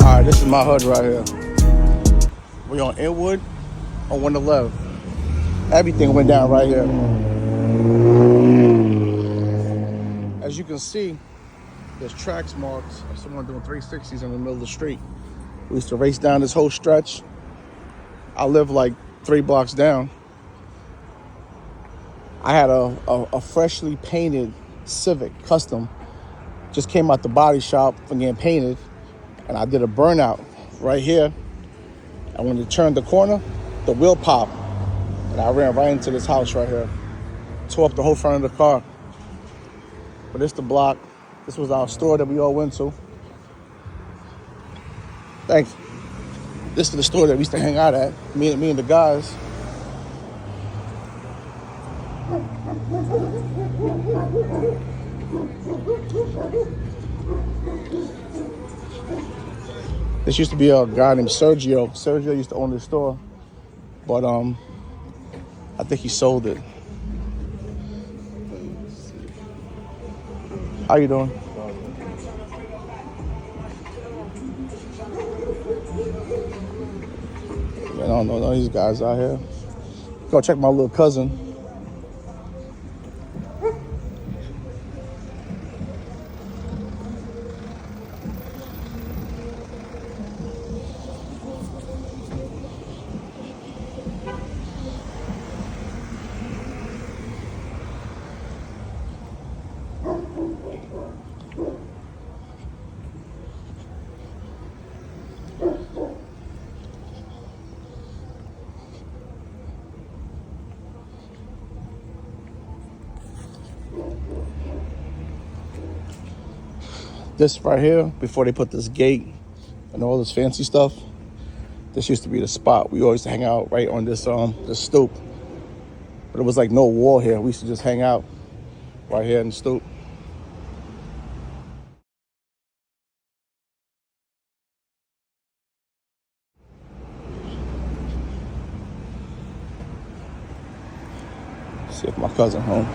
Alright, this is my hood right here. We on Inwood on 111. Everything went down right here. As you can see, there's tracks marks of someone doing 360s in the middle of the street. We used to race down this whole stretch. I live like 3 blocks down. I had a freshly painted Civic Custom. Just came out the body shop from getting painted. And I did a burnout right here. And when it turned the corner, the wheel popped. And I ran right into this house right here. Tore up the whole front of the car. But this the block. This was our store that we all went to. Thanks. This is the store that we used to hang out at. Me and the guys. This used to be a guy named Sergio. Sergio used to own this store, but I think he sold it. How you doing? I don't know none of these guys out here. Go check my little cousin. This right here, before they put this gate and all this fancy stuff, this used to be the spot. We always hang out right on this stoop. But it was like no wall here. We used to just hang out right here in the stoop. See if my cousin home.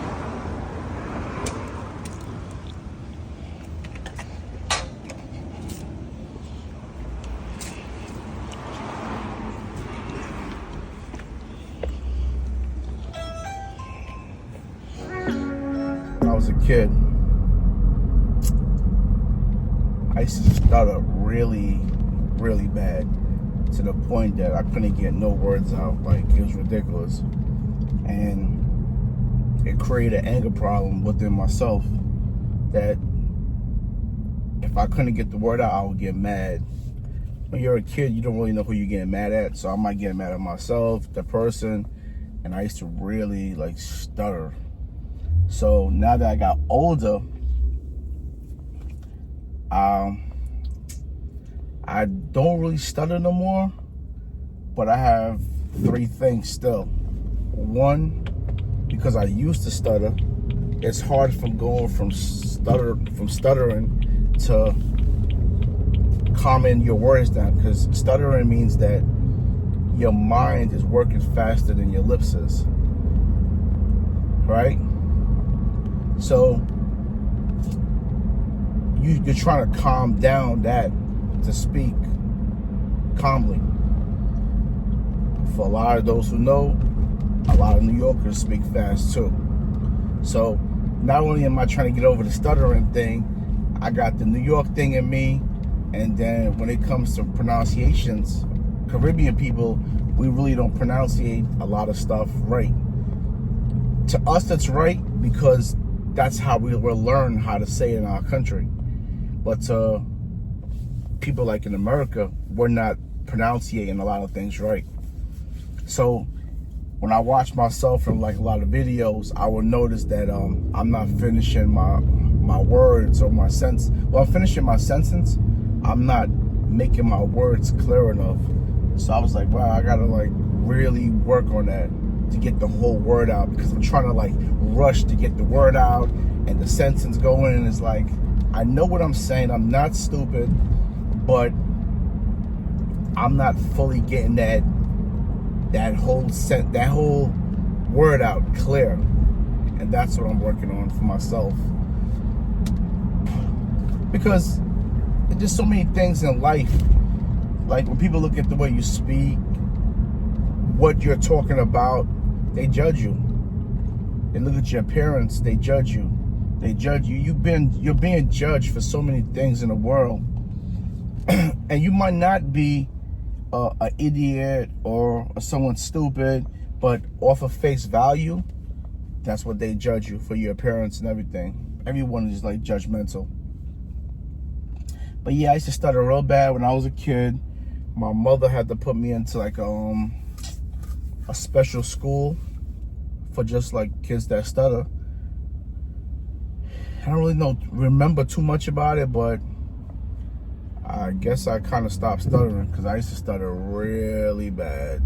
When I was a kid, I used to stutter really, really bad to the point that I couldn't get no words out. Like, it was ridiculous. And it created an anger problem within myself that if I couldn't get the word out, I would get mad. When you're a kid, you don't really know who you're getting mad at, so I might get mad at myself, the person, and I used to really like stutter. So now that I got older, I don't really stutter no more, but I have 3 things still. One, because I used to stutter, it's hard from going from stuttering to calming your words down, because stuttering means that your mind is working faster than your lips is, right? So you're trying to calm down that to speak calmly. For a lot of those who know, a lot of New Yorkers speak fast too. So not only am I trying to get over the stuttering thing, I got the New York thing in me, and then when it comes to pronunciations, Caribbean people, we really don't pronunciate a lot of stuff right. To us, that's right because that's how we will learn how to say it in our country. But to people like in America, we're not pronunciating a lot of things right. So when I watch myself in like a lot of videos, I will notice that I'm not finishing my words or my sense. Well, I'm finishing my sentence. I'm not making my words clear enough. So I was like, wow, I gotta like really work on that to get the whole word out, because I'm trying to like rush to get the word out and the sentence going, and it's like, I know what I'm saying, I'm not stupid, but I'm not fully getting that whole word out clear. And that's what I'm working on for myself. Because there's just so many things in life. Like when people look at the way you speak, what you're talking about, they judge you. They look at your appearance, they judge you. They judge you. You're being judged for so many things in the world. And you might not be an idiot or someone stupid, but off of face value, that's what they judge you for, your appearance and everything. Everyone is like judgmental. But yeah, I used to stutter real bad when I was a kid. My mother had to put me into like a special school for just like kids that stutter. I don't really remember too much about it, but I guess I kind of stopped stuttering because I used to stutter really bad.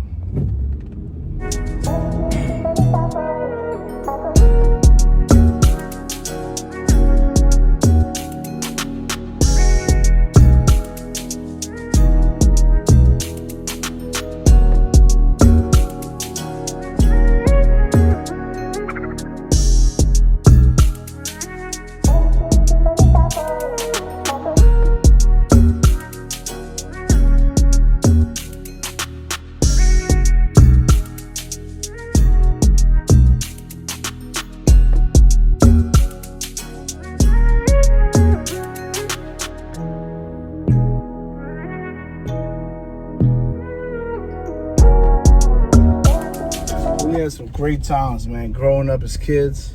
We had some great times, man, growing up as kids.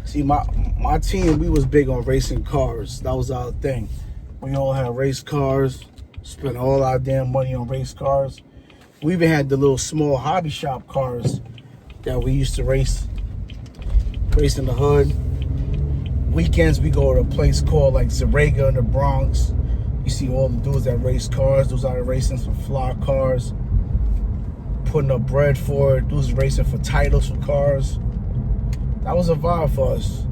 See, my team, we was big on racing cars. That was our thing. We all had race cars, spent all our damn money on race cars. We even had the little small hobby shop cars that we used to race in the hood. Weekends, we go to a place called like Zarega in the Bronx. You see all the dudes that race cars. Those are racing some fly cars, putting up bread for it. Dudes racing for titles for cars. That was a vibe for us.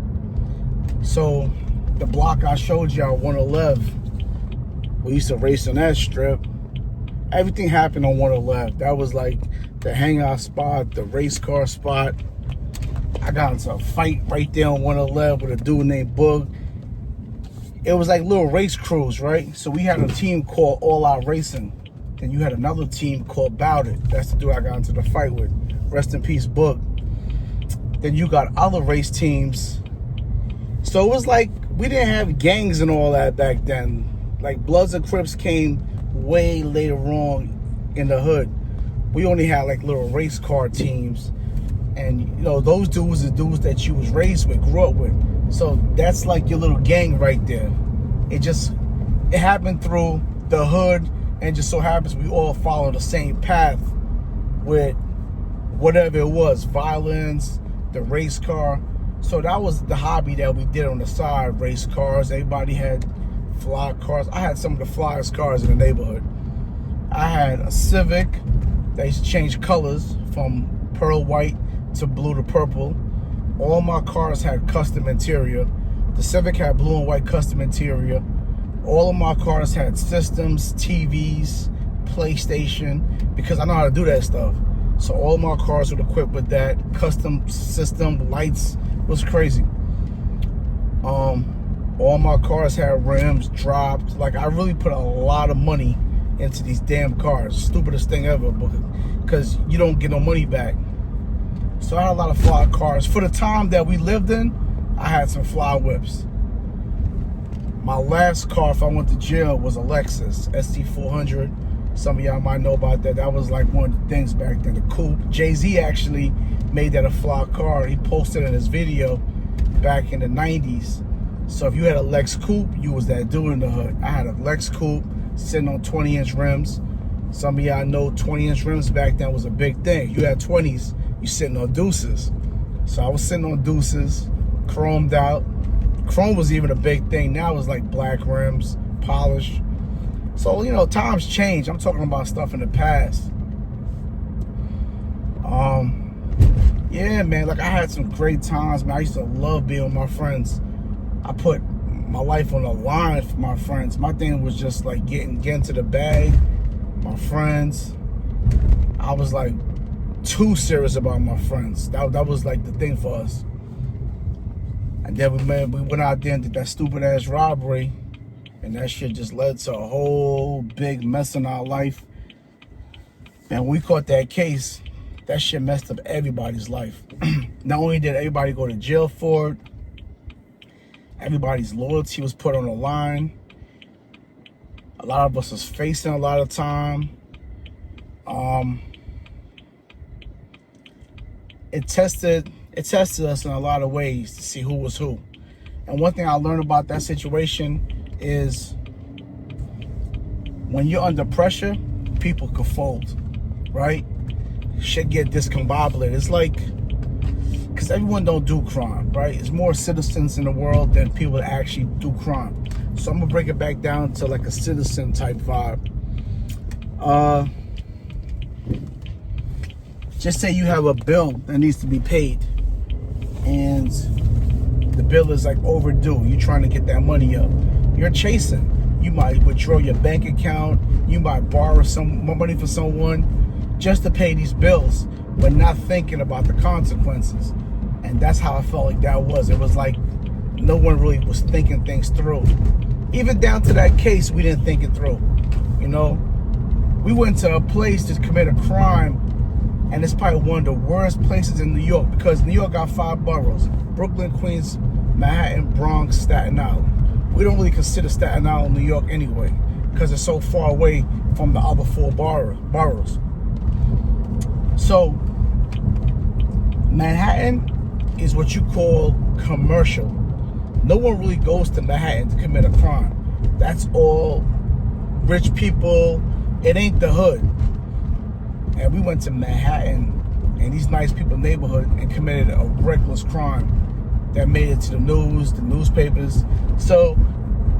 So the block I showed y'all, 111, we used to race on that strip. Everything happened on 111. That was like the hangout spot, the race car spot. I got into a fight right there on 111 with a dude named Boog. It was like little race crews, right? So we had a team called All Out Racing. Then you had another team called Bout It. That's the dude I got into the fight with. Rest in peace, Boog. Then you got other race teams. So it was like, we didn't have gangs and all that back then. Like Bloods and Crips came way later on in the hood. We only had like little race car teams. And you know, those dudes are dudes that you was raised with, grew up with. So that's like your little gang right there. It happened through the hood, and just so happens we all follow the same path with whatever it was, violence, the race car. So that was the hobby that we did on the side, race cars. Everybody had fly cars. I had some of the flyest cars in the neighborhood. I had a Civic that used to change colors from pearl white to blue to purple. All my cars had custom interior. The Civic had blue and white custom interior. All of my cars had systems, TVs, PlayStation, because I know how to do that stuff. So all my cars were equipped with that custom system, lights. It was crazy. All my cars had rims, dropped. Like, I really put a lot of money into these damn cars. Stupidest thing ever, because you don't get no money back. So I had a lot of fly cars. For the time that we lived in, I had some fly whips. My last car, if I went to jail, was a Lexus ST400. Some of y'all might know about that. That was like one of the things back then, the coupe. Jay-Z actually made that a fly car. He posted in his video back in the 90s. So if you had a Lex coupe, you was that dude in the hood. I had a Lex coupe sitting on 20-inch rims. Some of y'all know 20-inch rims back then was a big thing. You had 20s, you sitting on deuces. So I was sitting on deuces, chromed out. Chrome was even a big thing. Now it's like black rims, polished. So, you know, times change. I'm talking about stuff in the past. Yeah, man, like I had some great times, man. I used to love being with my friends. I put my life on the line for my friends. My thing was just like getting to the bag, my friends. I was like too serious about my friends. That was like the thing for us. And then we went out there and did that stupid ass robbery And that shit just led to a whole big mess in our life. And when we caught that case, that shit messed up everybody's life. Not only did everybody go to jail for it, everybody's loyalty was put on the line. A lot of us was facing a lot of time. It tested us in a lot of ways to see who was who. And one thing I learned about that situation is when you're under pressure, people could fold, right? Shit get discombobulated. It's like, because everyone don't do crime, right? It's more citizens in the world than people that actually do crime. So I'm gonna break it back down to like a citizen type vibe. Just say you have a bill that needs to be paid, and the bill is like overdue. You're trying to get that money up. You're chasing. You might withdraw your bank account. You might borrow some more money from someone just to pay these bills, but not thinking about the consequences. And that's how I felt like that was. It was like no one really was thinking things through. Even down to that case, we didn't think it through. You know, we went to a place to commit a crime, and it's probably one of the worst places in New York, because New York got 5 boroughs: Brooklyn, Queens, Manhattan, Bronx, Staten Island. We don't really consider Staten Island New York anyway, because it's so far away from the other 4 boroughs. So Manhattan is what you call commercial. No one really goes to Manhattan to commit a crime. That's all rich people. It ain't the hood. And we went to Manhattan and these nice people neighborhood and committed a reckless crime that made it to the news, the newspapers. So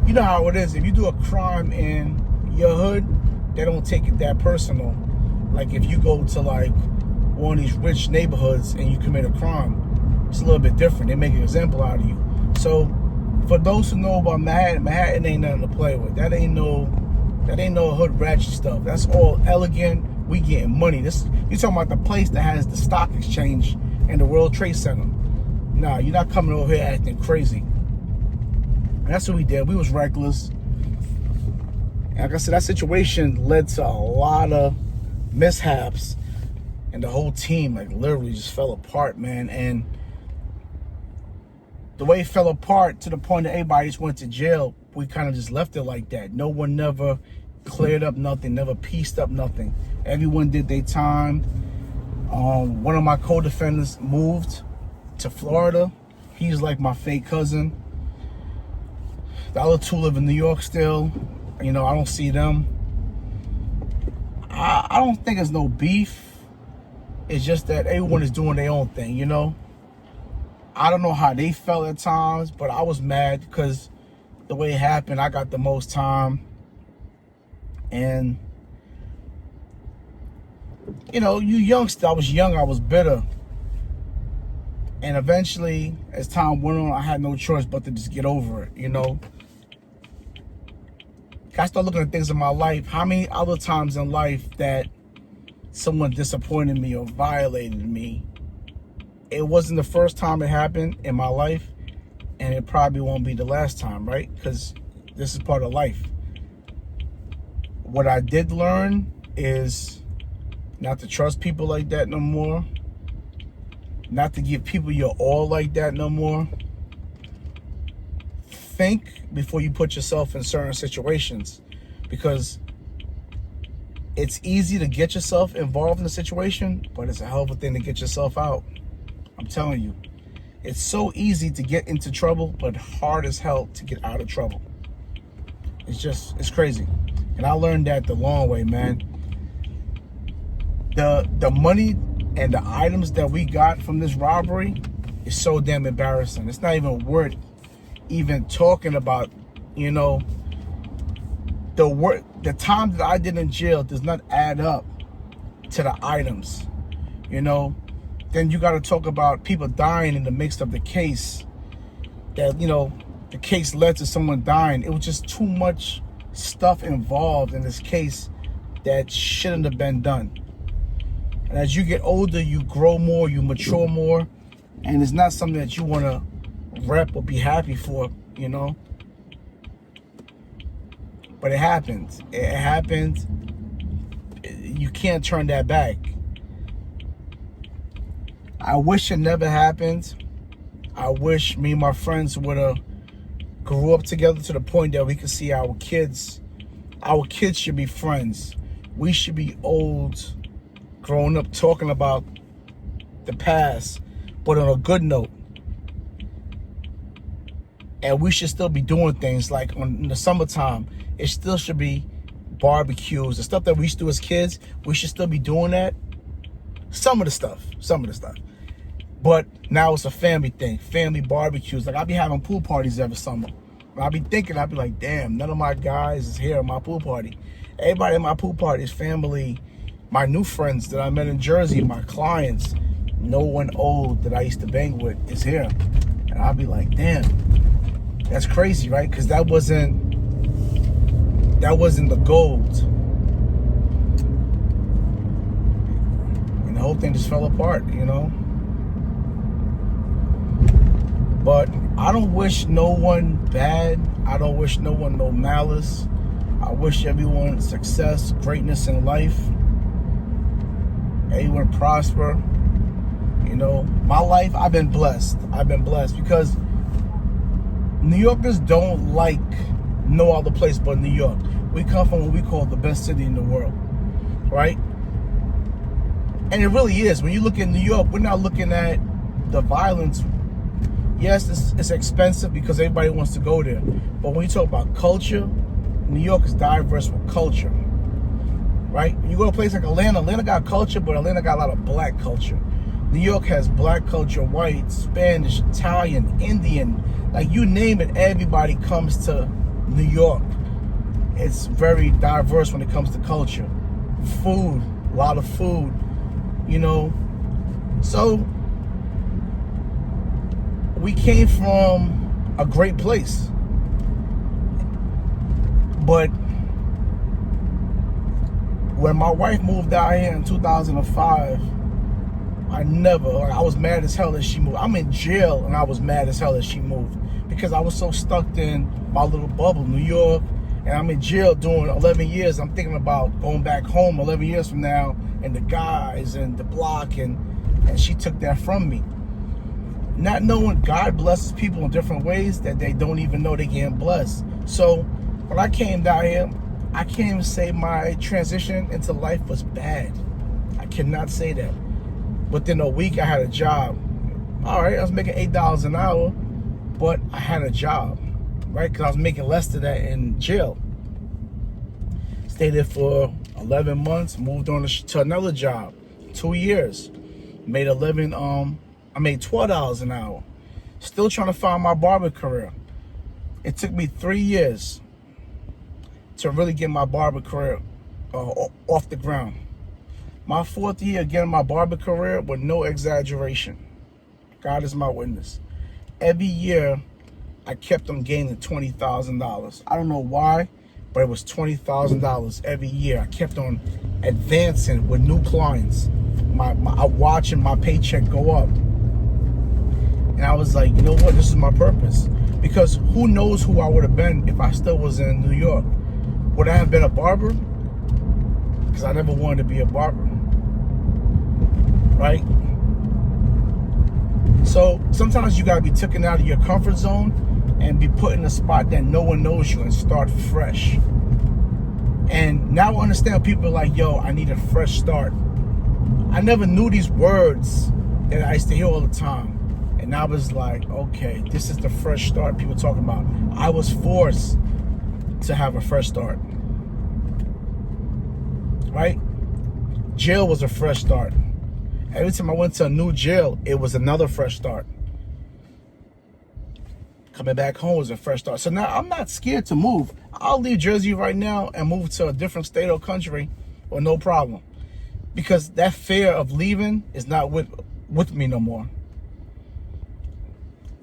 you know how it is. If you do a crime in your hood, they don't take it that personal. Like if you go to like one of these rich neighborhoods and you commit a crime, it's a little bit different. They make an example out of you. So for those who know about Manhattan, Manhattan ain't nothing to play with. That ain't no hood ratchet stuff. That's all elegant. We getting money. You talking about the place that has the stock exchange and the World Trade Center. Nah, you're not coming over here acting crazy. And that's what we did. We was reckless. And like I said, that situation led to a lot of mishaps, and the whole team like literally just fell apart, man. And the way it fell apart to the point that everybody just went to jail, we kind of just left it like that. No one never cleared up nothing, never pieced up nothing. Everyone did their time. One of my co-defendants moved to Florida. He's like my fake cousin. The other 2 live in New York still. You know, I don't see them. I don't think there's no beef. It's just that everyone is doing their own thing, you know? I don't know how they felt at times, but I was mad because the way it happened, I got the most time. And, you know, I was young, I was bitter. And eventually, as time went on, I had no choice but to just get over it, you know? I started looking at things in my life. How many other times in life that someone disappointed me or violated me? It wasn't the first time it happened in my life, and it probably won't be the last time, right? Because this is part of life. What I did learn is not to trust people like that no more. Not to give people your all like that no more. Think before you put yourself in certain situations, because it's easy to get yourself involved in a situation, but it's a hell of a thing to get yourself out. I'm telling you, it's so easy to get into trouble, but hard as hell to get out of trouble. It's crazy. And I learned that the long way, man. The money and the items that we got from this robbery is so damn embarrassing. It's not even worth even talking about, you know. The time that I did in jail does not add up to the items, you know. Then you got to talk about people dying in the midst of the case. That, you know, the case led to someone dying. It was just too much stuff involved in this case that shouldn't have been done. And as you get older, you grow more, you mature more, and it's not something that you want to rep or be happy for, you know. But it happens. It happens. You can't turn that back. I wish it never happened. I wish me and my friends would have grew up together to the point that we could see our kids. Our kids should be friends. We should be old, grown up, talking about the past, but on a good note. And we should still be doing things like in the summertime. It still should be barbecues. The stuff that we used to do as kids, we should still be doing that. Some of the stuff. But now it's a family thing, family barbecues. Like, I'll be having pool parties every summer. I'll be thinking, I'll be like, damn, none of my guys is here at my pool party. Everybody at my pool party is family. My new friends that I met in Jersey, my clients, no one old that I used to bang with is here. And I'll be like, damn, that's crazy, right? Because that wasn't the gold. And the whole thing just fell apart, you know? But I don't wish no one bad. I don't wish no one no malice. I wish everyone success, greatness in life. Everyone prosper. You know, my life, I've been blessed. Because New Yorkers don't like no other place but New York. We come from what we call the best city in the world, right? And it really is. When you look at New York, we're not looking at the violence. Yes, it's expensive because everybody wants to go there. But when you talk about culture, New York is diverse with culture, right? When you go to a place like Atlanta got culture, but Atlanta got a lot of black culture. New York has black culture, white, Spanish, Italian, Indian, like you name it, everybody comes to New York. It's very diverse when it comes to culture. Food, a lot of food, you know. So we came from a great place. But when my wife moved out here in 2005, I was mad as hell that she moved. I'm in jail and I was mad as hell that she moved because I was so stuck in my little bubble, New York, and I'm in jail doing 11 years. I'm thinking about going back home 11 years from now and the guys and the block, and she took that from me. Not knowing God blesses people in different ways that they don't even know they getting blessed. So when I came down here, I can't even say my transition into life was bad. I cannot say that. Within a week, I had a job. All right, I was making $8 an hour, but I had a job, right? Because I was making less than that in jail. Stayed there for 11 months, moved on to another job, 2 years. Made $12 an hour. Still trying to find my barber career. It took me 3 years to really get my barber career off the ground. My 4th year getting my barber career with no exaggeration. God is my witness. Every year, I kept on gaining $20,000. I don't know why, but it was $20,000 every year. I kept on advancing with new clients. I'm watching my paycheck go up. And I was like, you know what? This is my purpose. Because who knows who I would have been if I still was in New York. Would I have been a barber? Because I never wanted to be a barber. Right? So sometimes you got to be taken out of your comfort zone and be put in a spot that no one knows you and start fresh. And now I understand people are like, yo, I need a fresh start. I never knew these words that I used to hear all the time. And I was like, okay, this is the fresh start people talking about. I was forced to have a fresh start. Right? Jail was a fresh start. Every time I went to a new jail, it was another fresh start. Coming back home was a fresh start. So now I'm not scared to move. I'll leave Jersey right now and move to a different state or country with no problem. Because that fear of leaving is not with me no more.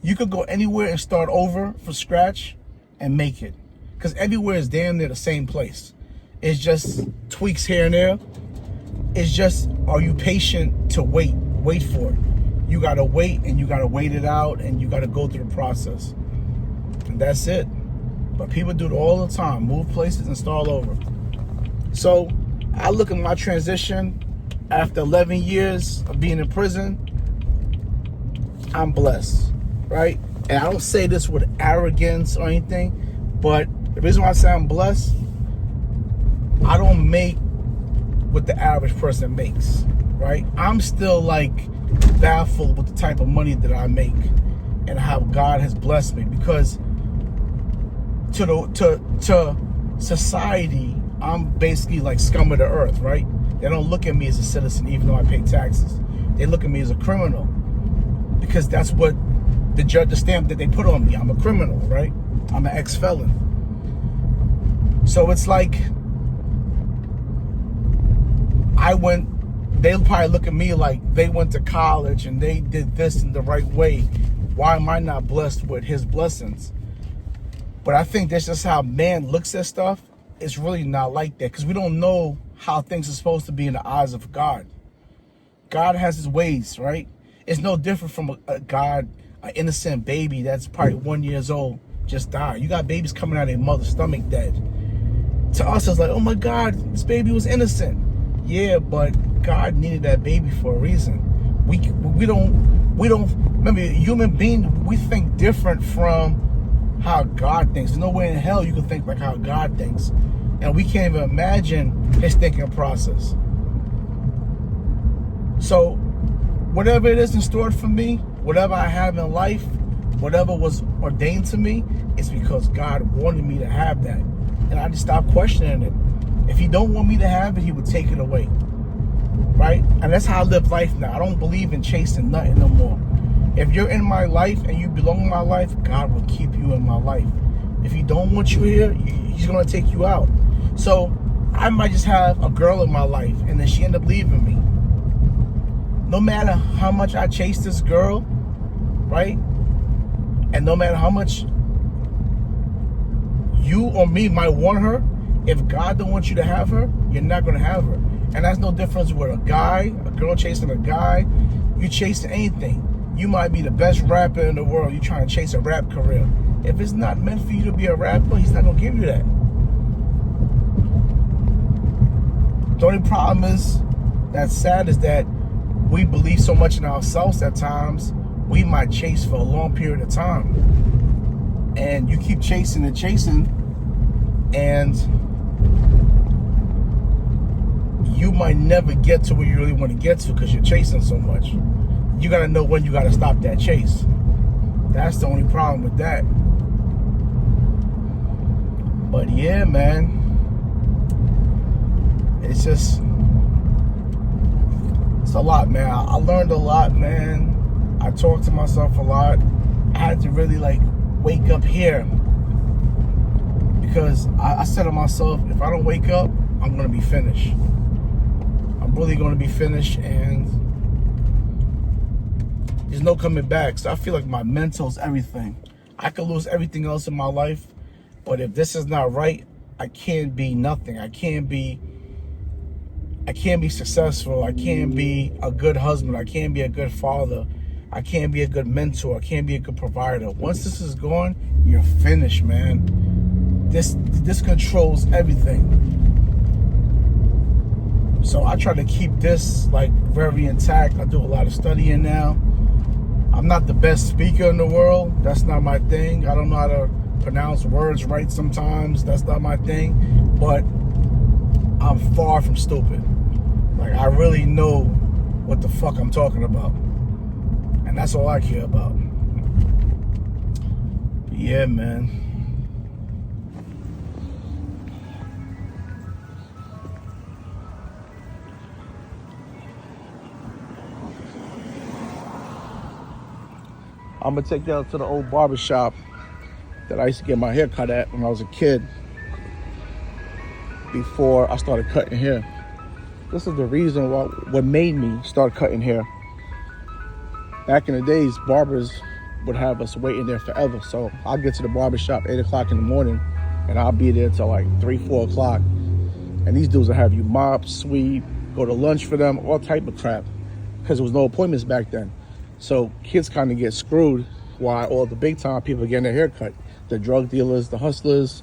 You could go anywhere and start over from scratch and make it. Because everywhere is damn near the same place. It's just tweaks here and there. It's just, are you patient to wait? Wait for it. You got to wait, and you got to wait it out, and you got to go through the process. And that's it. But people do it all the time, move places and start all over. So I look at my transition after 11 years of being in prison. I'm blessed, right? And I don't say this with arrogance or anything, but the reason why I say I'm blessed, I don't make what the average person makes, right? I'm still like baffled with the type of money that I make and how God has blessed me, because to society, I'm basically like scum of the earth, right? They don't look at me as a citizen, even though I pay taxes. They look at me as a criminal, because that's what the judge, the stamp that they put on me. I'm a criminal, right? I'm an ex-felon. So it's like they'll probably look at me like they went to college and they did this in the right way. Why am I not blessed with his blessings? But I think that's just how man looks at stuff. It's really not like that, because we don't know how things are supposed to be in the eyes of God. God has his ways, right? It's no different from an innocent baby that's probably 1 year old, just died. You got babies coming out of their mother's stomach dead. To us, it's like, oh my God, this baby was innocent. Yeah, but God needed that baby for a reason. We don't remember, human being, we think different from how God thinks. There's no way in hell you can think like how God thinks. And we can't even imagine his thinking process. So whatever it is in store for me, whatever I have in life, whatever was ordained to me, it's because God wanted me to have that. And I just stopped questioning it. If he don't want me to have it, he would take it away. Right? And that's how I live life now. I don't believe in chasing nothing no more. If you're in my life and you belong in my life, God will keep you in my life. If he don't want you here, he's going to take you out. So I might just have a girl in my life and then she end up leaving me. No matter how much I chase this girl, right? And no matter how much you or me might want her, if God don't want you to have her, you're not going to have her. And that's no difference with a girl chasing a guy. You chasing anything. You might be the best rapper in the world. You're trying to chase a rap career. If it's not meant for you to be a rapper, he's not going to give you that. The only problem that's sad is that we believe so much in ourselves at times, we might chase for a long period of time. And you keep chasing and chasing, and you might never get to where you really want to get to because you're chasing so much. You got to know when you got to stop that chase. That's the only problem with that. But yeah, man, it's a lot, man. I learned a lot, man. I talked to myself a lot. I had to really like wake up here, because I said to myself, if I don't wake up, I'm going to be finished. I'm really going to be finished, and there's no coming back. So I feel like my mental is everything. I could lose everything else in my life, but if this is not right, I can't be nothing. I can't be successful. I can't be a good husband. I can't be a good father. I can't be a good mentor. I can't be a good provider. Once this is gone, you're finished, man. This controls everything. So I try to keep this like very intact. I do a lot of studying now. I'm not the best speaker in the world. That's not my thing. I don't know how to pronounce words right sometimes. That's not my thing. But I'm far from stupid. Like, I really know what the fuck I'm talking about. And that's all I care about. But yeah, man. I'm gonna take y'all to the old barbershop that I used to get my hair cut at when I was a kid, before I started cutting hair. This is the reason what made me start cutting hair. Back in the days, barbers would have us waiting there forever. So I'll get to the barbershop 8 o'clock in the morning, and I'll be there till like 3, 4 o'clock. And these dudes will have you mop, sweep, go to lunch for them, all type of crap, because there was no appointments back then. So kids kind of get screwed while all the big time people are getting their hair cut. the drug dealers, the hustlers,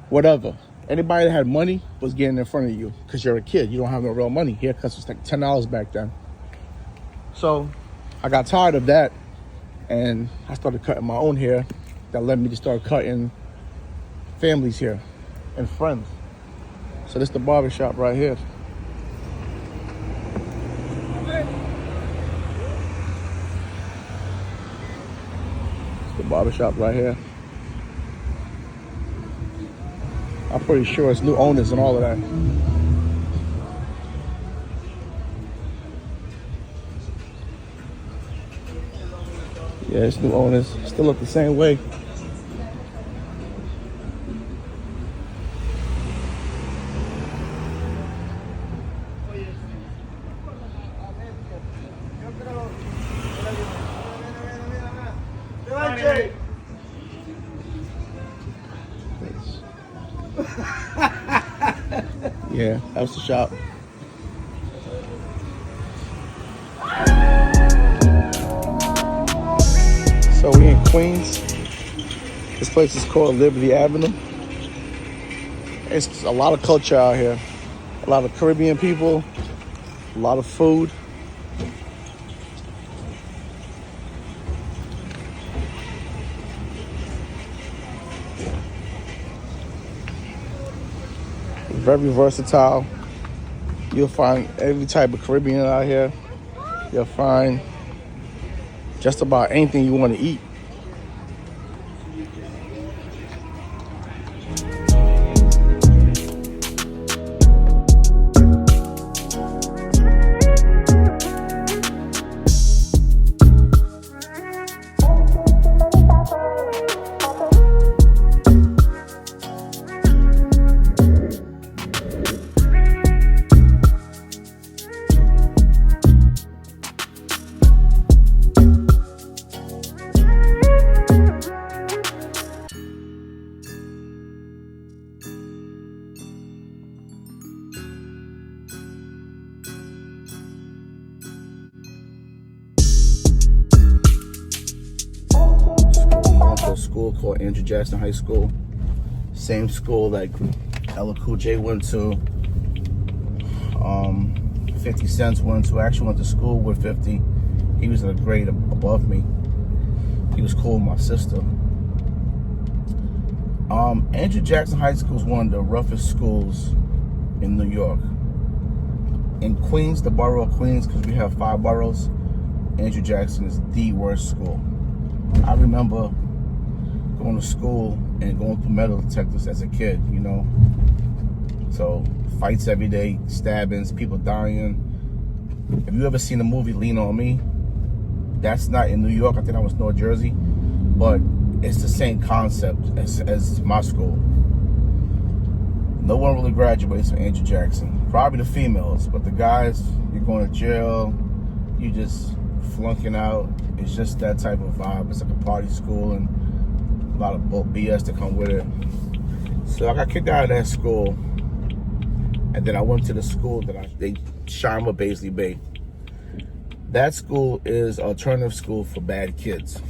whatever. Anybody that had money was getting in front of you because you're a kid. You don't have no real money. Haircuts was like $10 back then. So I got tired of that, and I started cutting my own hair. That led me to start cutting families' hair and friends. So this is the barbershop right here. It's the barbershop right here. I'm pretty sure it's new owners and all of that. Yeah, it's new owners. Still look the same way. Yeah, that was the shop. So we in Queens. This place is called Liberty Avenue. It's a lot of culture out here. A lot of Caribbean people, a lot of food. Very versatile. You'll find every type of Caribbean out here. You'll find just about anything you want to eat. School called Andrew Jackson High School. Same school that LL Cool J went to. 50 Cent went to. I actually went to school with 50. He was in a grade above me. He was cool with my sister. Andrew Jackson High School is one of the roughest schools in New York. In Queens, the borough of Queens, because we have 5 boroughs, Andrew Jackson is the worst school. I remember going to school and going through metal detectors as a kid, you know. So fights every day, stabbings, people dying. Have you ever seen the movie Lean On Me? That's not in New York. I think that was North Jersey, but it's the same concept as my school. No one really graduates from Andrew Jackson. Probably the females, but the guys, you're going to jail. You just flunking out. It's just that type of vibe. It's like a party school and a lot of BS that come with it. So I got kicked out of that school, and then I went to the school that they shine with Paisley Bay. That school is alternative school for bad kids.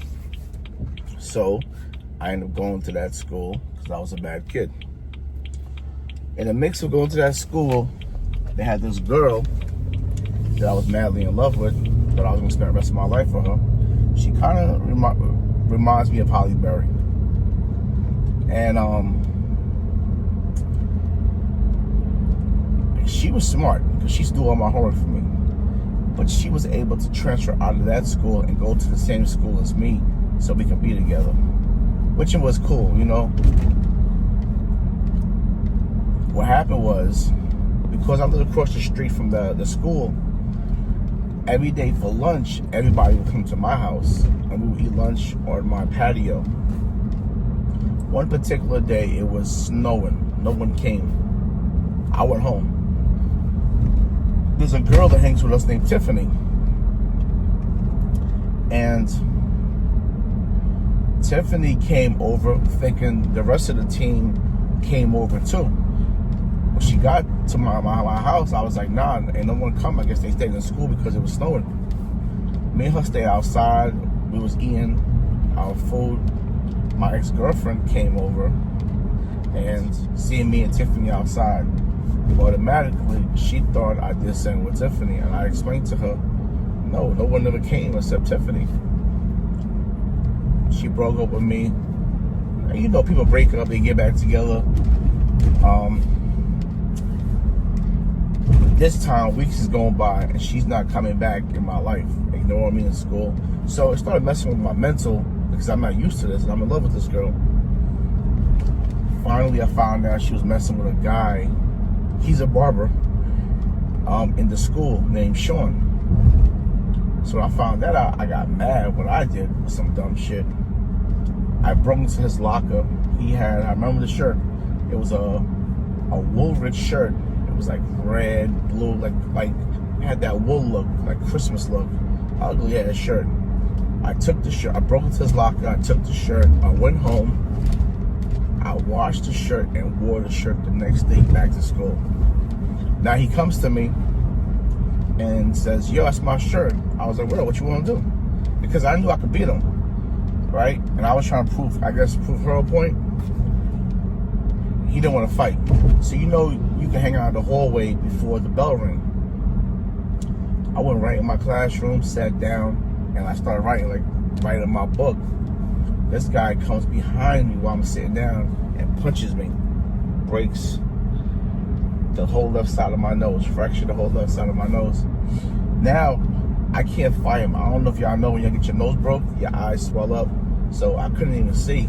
So I ended up going to that school because I was a bad kid. In the mix of going to that school, they had this girl that I was madly in love with, but I was going to spend the rest of my life with her. She kind of reminds me of Holly Berry. And she was smart because she used to do all my homework for me. But she was able to transfer out of that school and go to the same school as me so we could be together, which was cool, you know. What happened was, because I lived across the street from the school, every day for lunch, everybody would come to my house and we would eat lunch on my patio. One particular day, it was snowing. No one came. I went home. There's a girl that hangs with us named Tiffany. And Tiffany came over thinking the rest of the team came over too. When she got to my house, I was like, nah, ain't no one come. I guess they stayed in school because it was snowing. Me and her stayed outside. We was eating our food. my ex-girlfriend came over and seeing me and Tiffany outside, automatically she thought I did something with Tiffany, and I explained to her, no one ever came except Tiffany. She broke up with me. And you know, people break up, they get back together. This time, weeks is going by, and she's not coming back in my life, ignoring me in school. So it started messing with my mental, because I'm not used to this, and I'm in love with this girl. Finally, I found out she was messing with a guy. He's a barber in the school named Sean. So when I found that out, I got mad. What I did was some dumb shit. I broke into his locker. He had, I remember the shirt. It was a Woolrich shirt. It was like red, blue, like had that wool look, like Christmas look. Ugly ass shirt. I took the shirt. I broke into his locker. I took the shirt. I went home. I washed the shirt and wore the shirt the next day back to school. Now he comes to me and says, yo, that's my shirt. I was like, well, what you want to do? Because I knew I could beat him, right? And I was trying to prove her a point. He didn't want to fight. So you know you can hang out in the hallway before the bell ring. I went right in my classroom, sat down, and I started writing my book. This guy comes behind me while I'm sitting down and punches me, breaks the whole left side of my nose, fractured the whole left side of my nose. Now, I can't fight him. I don't know if y'all know when you get your nose broke, your eyes swell up, so I couldn't even see.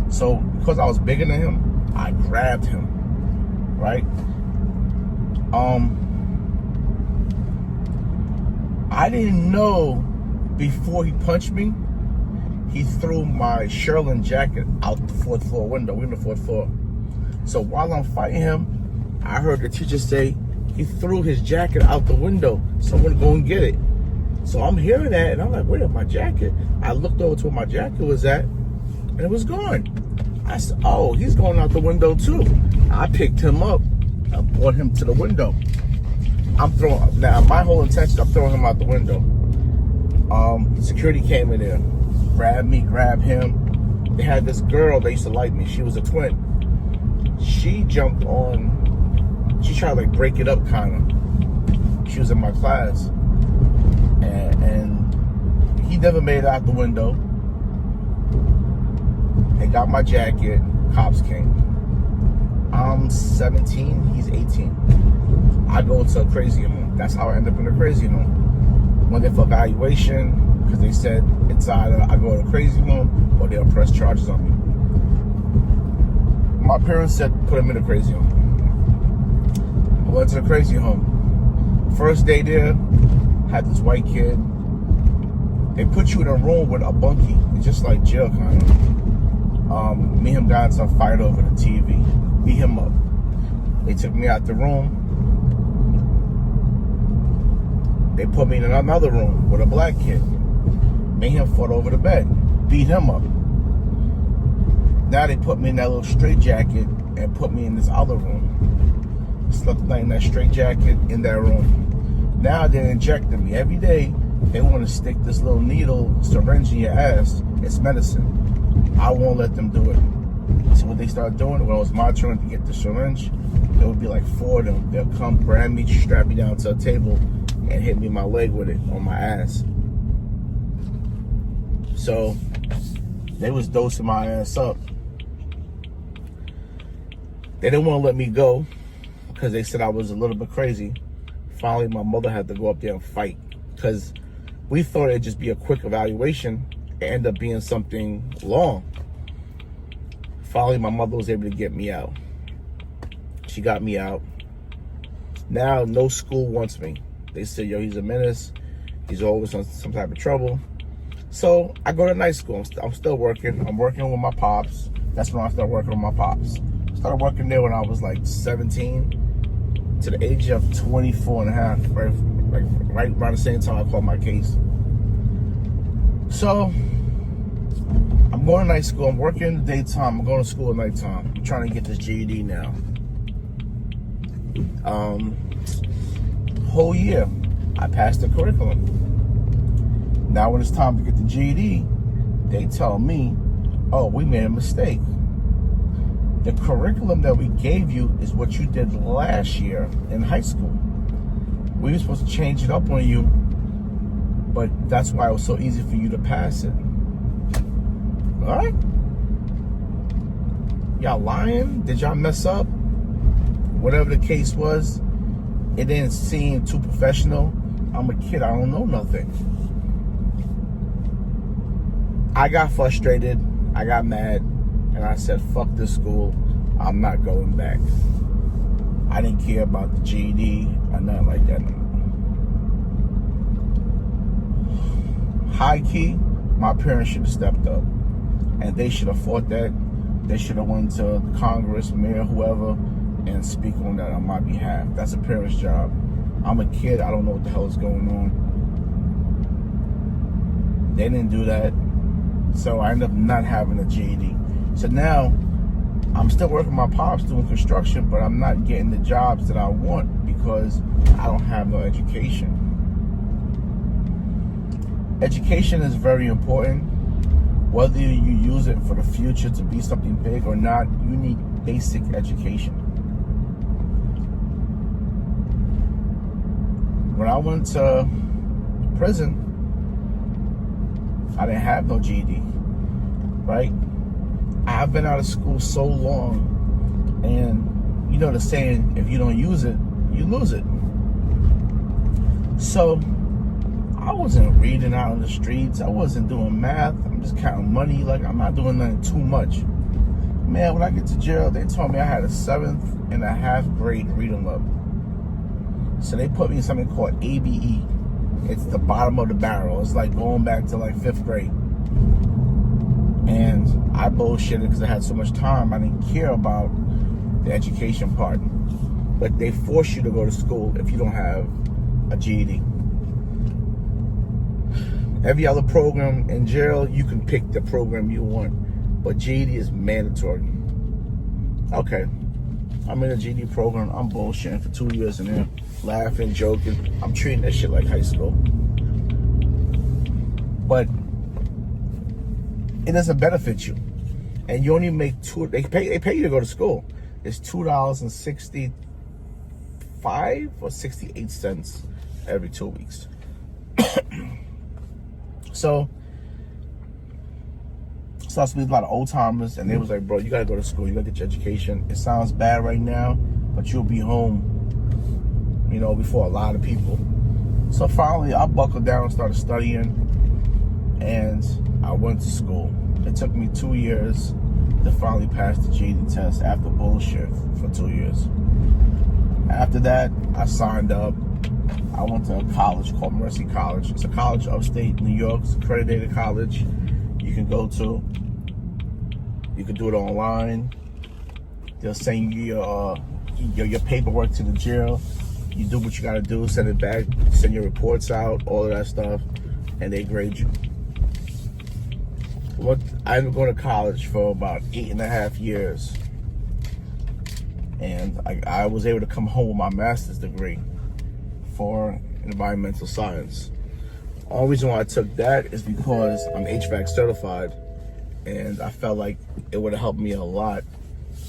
So, because I was bigger than him, I grabbed him, right? I didn't know before he punched me, he threw my Sherlin jacket out the 4th floor window. We're in the 4th floor. So while I'm fighting him, I heard the teacher say he threw his jacket out the window. Someone go and get it. So I'm hearing that, and I'm like, wait, my jacket? I looked over to where my jacket was at, and it was gone. I said, oh, he's going out the window too. I picked him up. I brought him to the window. Now my whole intention, I'm throwing him out the window. Security came in there, grabbed me, grabbed him. They had this girl that used to like me. She was a twin. She jumped on, she tried to like break it up kind of. She was in my class. And he never made it out the window. They got my jacket, cops came. I'm 17, he's 18. I go to a crazy home. That's how I end up in a crazy home. Went there for evaluation, because they said it's either I go to a crazy home or they'll press charges on me. My parents said put him in a crazy home. I went to the crazy home. First day there, had this white kid. They put you in a room with a bunkie. It's just like jail kind of. Me and him got into a fight over the TV. Beat him up. They took me out the room. They put me in another room with a black kid. Me and him fought over the bed. Beat him up. Now they put me in that little straitjacket and put me in this other room. Slept the night in that straitjacket in that room. Now they're injecting me every day. They want to stick this little needle syringe in your ass. It's medicine. I won't let them do it. So what they start doing, when it was my turn to get the syringe, there would be like 4 of them. They'll come grab me, strap me down to a table, and hit me in my leg with it on my ass. So they was dosing my ass up. They didn't want to let me go because they said I was a little bit crazy. Finally, my mother had to go up there and fight because we thought it'd just be a quick evaluation. It ended up being something long. Finally, my mother was able to get me out. She got me out. Now, no school wants me. They said, yo, he's a menace. He's always in some type of trouble. So I go to night school. I'm still working. I'm working with my pops. That's when I started working with my pops. I started working there when I was like 17 to the age of 24 and a half. Right around the same time I called my case. So I'm going to night school. I'm working in the daytime. I'm going to school at nighttime. I'm trying to get this GED now. Whole year, I passed the curriculum. Now when it's time to get the GED, they tell me oh, we made a mistake. The curriculum that we gave you is what you did last year in high school. We were supposed to change it up on you, but that's why it was so easy for you to pass it. All right? Y'all lying? Did y'all mess up? Whatever the case was, it didn't seem too professional. I'm a kid, I don't know nothing. I got frustrated, I got mad, and I said, fuck this school, I'm not going back. I didn't care about the GED or nothing like that no more. High key, my parents should have stepped up. And they should have fought that. They should have went to Congress, mayor, whoever, and speak on that on my behalf. That's a parent's job. I'm a kid, I don't know what the hell is going on. They didn't do that. So I ended up not having a GED. So now, I'm still working with my pops doing construction, but I'm not getting the jobs that I want because I don't have no education. Education is very important. Whether you use it for the future to be something big or not, you need basic education. When I went to prison, I didn't have no GED, right? I've been out of school so long, and you know the saying, if you don't use it, you lose it. So I wasn't reading out on the streets. I wasn't doing math. I'm just counting money. Like, I'm not doing nothing too much. Man, when I get to jail, they told me I had a 7.5 grade reading level. So they put me in something called ABE. It's the bottom of the barrel. It's like going back to like 5th grade. And I bullshitted because I had so much time. I didn't care about the education part. But they force you to go to school if you don't have a GED. Every other program in jail, you can pick the program you want. But GED is mandatory. Okay. I'm in a GED program. I'm bullshitting for 2 years in there. Laughing, joking. I'm treating that shit like high school. But it doesn't benefit you. And you only make they pay you to go to school. It's $2.65 or 68 cents every 2 weeks. So starts to be a lot of old timers, and they was like, bro, you gotta go to school, you gotta get your education. It sounds bad right now, but you'll be home, you know, before a lot of people. So finally I buckled down and started studying, and I went to school. It took me 2 years to finally pass the GED test after bullshit for 2 years. After that, I signed up. I went to a college called Mercy College. It's a college upstate New York. It's an accredited college you can go to. You can do it online. They'll send you your paperwork to the jail. You do what you gotta do, send it back, send your reports out, all of that stuff, and they grade you. I've been going to college for about 8.5 years. And I was able to come home with my master's degree for environmental science. The only reason why I took that is because I'm HVAC certified, and I felt like it would have helped me a lot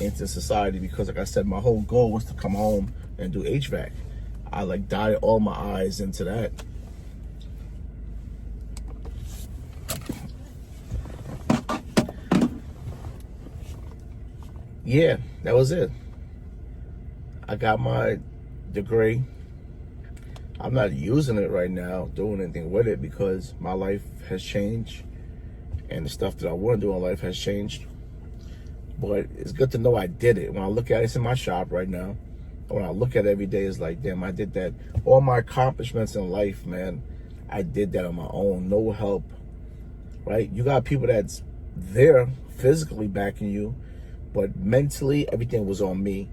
into society because, like I said, my whole goal was to come home and do HVAC. I like dotted all my I's into that. Yeah, that was it. I got my degree. I'm not using it right now, doing anything with it, because my life has changed and the stuff that I want to do in life has changed. But it's good to know I did it. When I look at it, it's in my shop right now. When I look at it every day, it's like, damn, I did that. All my accomplishments in life, man, I did that on my own, no help, right? You got people that's there physically backing you, but mentally, everything was on me.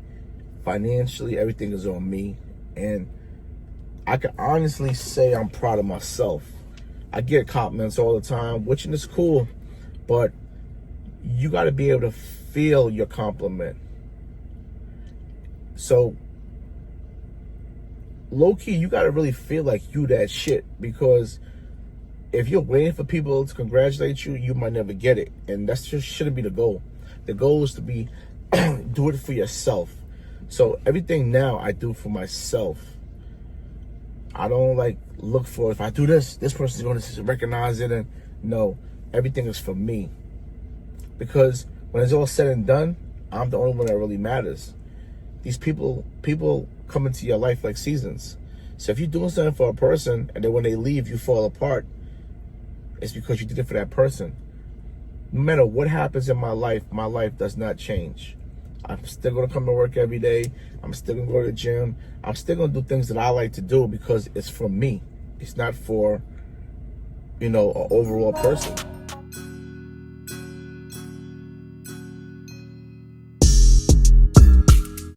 Financially, everything is on me. And I can honestly say I'm proud of myself. I get compliments all the time, which is cool, but you got to be able to feel your compliment. So, low-key, you got to really feel like you that shit, because if you're waiting for people to congratulate you, you might never get it. And that just shouldn't be the goal. The goal is to be, do it for yourself. So everything now I do for myself. I don't like look for, if I do this, this person's going to recognize it. And no, everything is for me. Because when it's all said and done, I'm the only one that really matters. These people come into your life like seasons. So if you're doing something for a person and then when they leave, you fall apart, it's because you did it for that person. No matter what happens in my life does not change. I'm still going to come to work every day. I'm still going to go to the gym. I'm still going to do things that I like to do because it's for me. It's not for, an overall person.